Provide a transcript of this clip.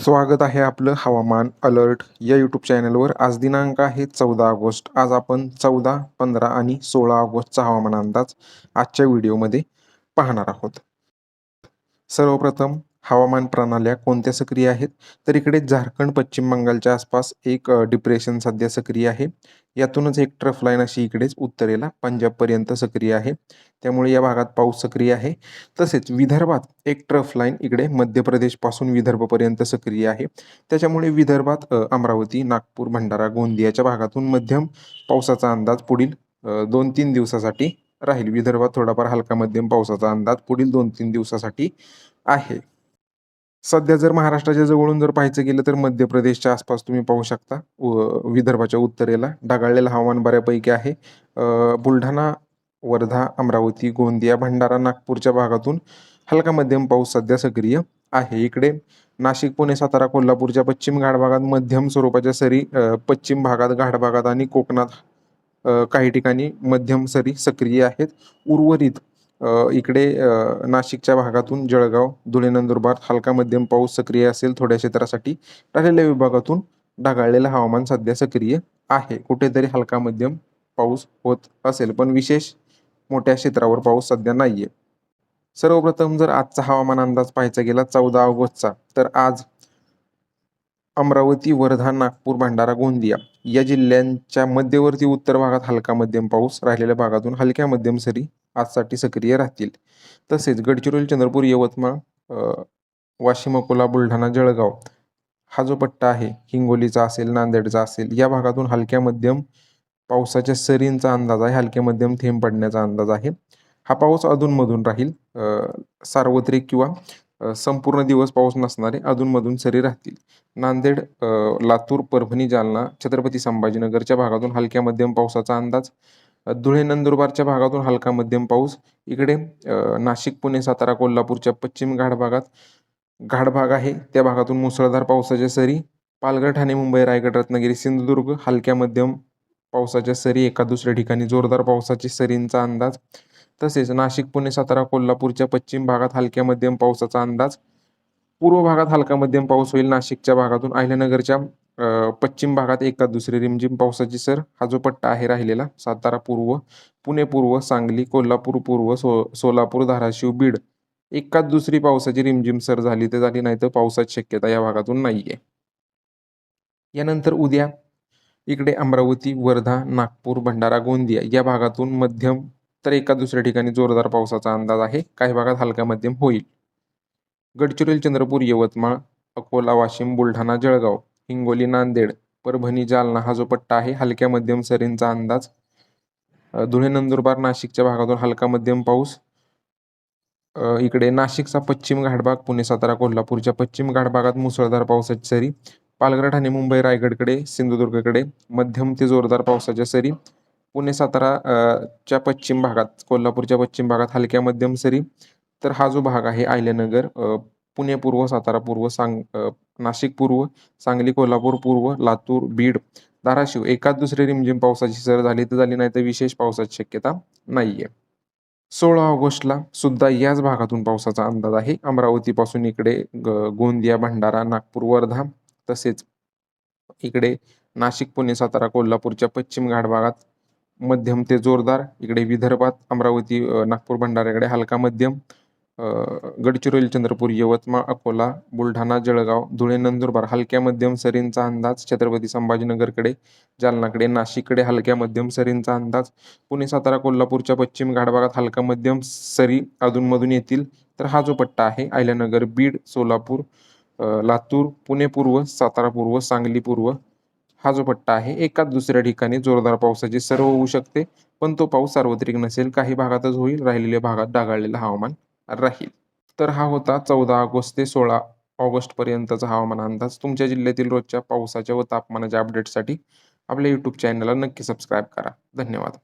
स्वागत आहे आपलं हवामान अलर्ट या यूट्यूब चॅनलवर. आज दिनांक आहे 14 ऑगस्ट. आज आपण 14, 15 आणि 16 ऑगस्टचा हवामान अंदाज आजच्या व्हिडिओमध्ये पाहणार आहोत. सर्वप्रथम हवामान प्रणाल्या कोणत्या सक्रिय आहेत, तर इकडे झारखंड पश्चिम बंगालच्या आसपास एक डिप्रेशन सध्या सक्रिय आहे. यातूनच एक ट्रफ लाईन अशी इकडेच उत्तरेला पंजाबपर्यंत सक्रिय आहे, त्यामुळे या भागात पाऊस सक्रिय आहे. तसेच विदर्भात एक ट्रफ लाईन इकडे मध्य प्रदेशपासून विदर्भपर्यंत सक्रिय आहे, त्याच्यामुळे विदर्भात अमरावती, नागपूर, भंडारा, गोंदियाच्या भागातून मध्यम पावसाचा अंदाज पुढील 2-3 दिवसासाठी राहील. विदर्भात थोडाफार हलका मध्यम पावसाचा अंदाज पुढील 2-3 दिवसासाठी आहे. सध्या जर महाराष्ट्राच्या जवळून जर पाहायचं गेलं तर मध्य प्रदेशच्या आसपास तुम्ही पाहू शकता. विदर्भाच्या उत्तरेला ढगाळलेलं हवामान बऱ्यापैकी आहे. बुलढाणा, वर्धा, अमरावती, गोंदिया, भंडारा, नागपूरच्या भागातून हलका मध्यम पाऊस सध्या सक्रिय आहे. इकडे नाशिक, पुणे, सातारा, कोल्हापूरच्या पश्चिम घाट भागात मध्यम स्वरूपाच्या सरी, पश्चिम भागात, घाट भागात आणि कोकणात काही ठिकाणी मध्यम सरी सक्रिय आहेत. उर्वरित इकडे नाशिकच्या भागातून जळगाव, धुळे, नंदुरबार हलका मध्यम पाऊस सक्रिय असेल थोड्या क्षेत्रासाठी. राहिलेल्या विभागातून ढगाळलेलं हवामान सध्या सक्रिय आहे. कुठेतरी हलका मध्यम पाऊस होत असेल, पण विशेष मोठ्या क्षेत्रावर पाऊस सध्या नाहीये. सर्वप्रथम जर आजचा हवामान अंदाज पाहायचा गेला 14 ऑगस्टचा, तर आज अमरावती, वर्धा, नागपूर, भंडारा, गोंदिया या जिल्ह्यांच्या मध्यवर्ती उत्तर भागात हलका मध्यम पाऊस, राहिलेल्या भागातून हलक्या मध्यम सरी आजसाठी सक्रिय राहतील. तसेच गडचिरोली, चंद्रपूर, यवतमाळ, वाशिम, अकोला, बुलढाणा, जळगाव हा जो पट्टा आहे, हिंगोलीचा असेल, नांदेडचा असेल, या भागातून हलक्या मध्यम पावसाच्या सरींचा अंदाज आहे. हलक्या मध्यम थेंब पडण्याचा अंदाज आहे. हा पाऊस अधूनमधून राहील. सार्वत्रिक किंवा संपूर्ण दिवस पाऊस नसणारे अधूनमधून सरी राहतील. नांदेड, लातूर, परभणी, जालना, छत्रपती संभाजीनगरच्या भागातून हलक्या मध्यम पावसाचा अंदाज. धुळे, नंदुरबारच्या भागातून हलका मध्यम पाऊस. इकडे नाशिक, पुणे, सातारा, कोल्हापूरच्या पश्चिम घाट भाग आहे, त्या भागातून मुसळधार पावसाच्या सरी. पालघर, ठाणे, मुंबई, रायगड, रत्नागिरी, सिंधुदुर्ग हलक्या मध्यम पावसाच्या सरी, एका दुसऱ्या ठिकाणी जोरदार पावसाची सरींचा अंदाज. तसेच नाशिक, पुणे, सातारा, कोल्हापूरच्या पश्चिम भागात हलक्या मध्यम पावसाचा अंदाज. पूर्व भागात हलका मध्यम पाऊस होईल. नाशिकच्या भागातून अहिल्यानगरच्या पश्चिम भागात एका दुसरी रिमझिम पावसाची सर. हा जो पट्टा आहे राहिलेला सातारा पूर्व, पुणे पूर्व, सांगली, कोल्हापूर पूर्व, सोलापूर, धाराशिव, बीड एकाच दुसरी पावसाची रिमझिम सर झाली तर झाली, नाही तर पावसाची शक्यता या भागातून नाहीये. यानंतर उद्या इकडे अमरावती, वर्धा, नागपूर, भंडारा, गोंदिया या भागातून मध्यम तर एका दुसऱ्या ठिकाणी जोरदार पावसाचा अंदाज आहे. काही भागात हलका मध्यम होईल. गडचिरोली, चंद्रपूर, यवतमाळ, अकोला, वाशिम, बुलढाणा, जळगाव, हिंगोली, नांदेड, परभणी, जालना हा जो पट्टा आहे, हलक्या मध्यम सरींचा अंदाज. धुळे, नंदुरबार, नाशिकच्या भागातून हलका मध्यम पाऊस. इकडे नाशिकचा पश्चिम घाटभाग, पुणे, सातारा, कोल्हापूरच्या पश्चिम घाट भागात मुसळधार पावसाची सरी. पालघर, ठाणे, मुंबई, रायगडकडे, सिंधुदुर्गकडे मध्यम ते जोरदार पावसाच्या सरी. पुणे, सातारा च्या पश्चिम भागात, कोल्हापूरच्या पश्चिम भागात हलक्या मध्यम सरी. तर हा जो भाग आहे अहिल्यानगर, पुणे पूर्व, सातारा पूर्व, नाशिक पूर्व, सांगली, कोल्हापूर पूर्व, लातूर, बीड, धाराशिव एकाच दुसरी रिमझिम पावसाची सर झाली तर झाली, नाही तर विशेष पावसाची शक्यता नाहीये. 16 ऑगस्टला सुद्धा याच भागातून पावसाचा अंदाज आहे. अमरावतीपासून इकडे गोंदिया, भंडारा, नागपूर, वर्धा, तसेच इकडे नाशिक, पुणे, सातारा, कोल्हापूरच्या पश्चिम घाट भागात मध्यम ते जोरदार. इकडे विदर्भात अमरावती, नागपूर, भंडाऱ्याकडे हलका मध्यम. गडचिरोली, चंद्रपूर, यवतमाळ, अकोला, बुलढाणा, जळगाव, धुळे, नंदुरबार हलक्या मध्यम सरींचा अंदाज. छत्रपती संभाजीनगरकडे, जालनाकडे, नाशिककडे हलक्या मध्यम सरींचा अंदाज. पुणे, सातारा, कोल्हापूरच्या पश्चिम घाट भागात हलका मध्यम सरी अधूनमधून येतील. तर हा जो पट्टा आहे अहिल्यानगर, बीड, सोलापूर, लातूर, पुणे पूर्व, सातारा पूर्व, सांगली पूर्व हा जो पट्टा आहे, एकाच दुसऱ्या ठिकाणी जोरदार पावसाची सर होऊ शकते, पण तो पाऊस सार्वत्रिक नसेल, काही भागातच होईल. राहिलेल्या भागात ढगाळलेलं हवामान राहील. तर हा होता 14 ऑगस्ट ते 16 ऑगस्ट पर्यंतचा हवामान अंदाज. तुमच्या जिल्ह्यातील रोजच्या पावसाच्या व तापमानाच्या अपडेटसाठी आपल्या यूट्यूब चॅनलला नक्की सबस्क्राईब करा. धन्यवाद.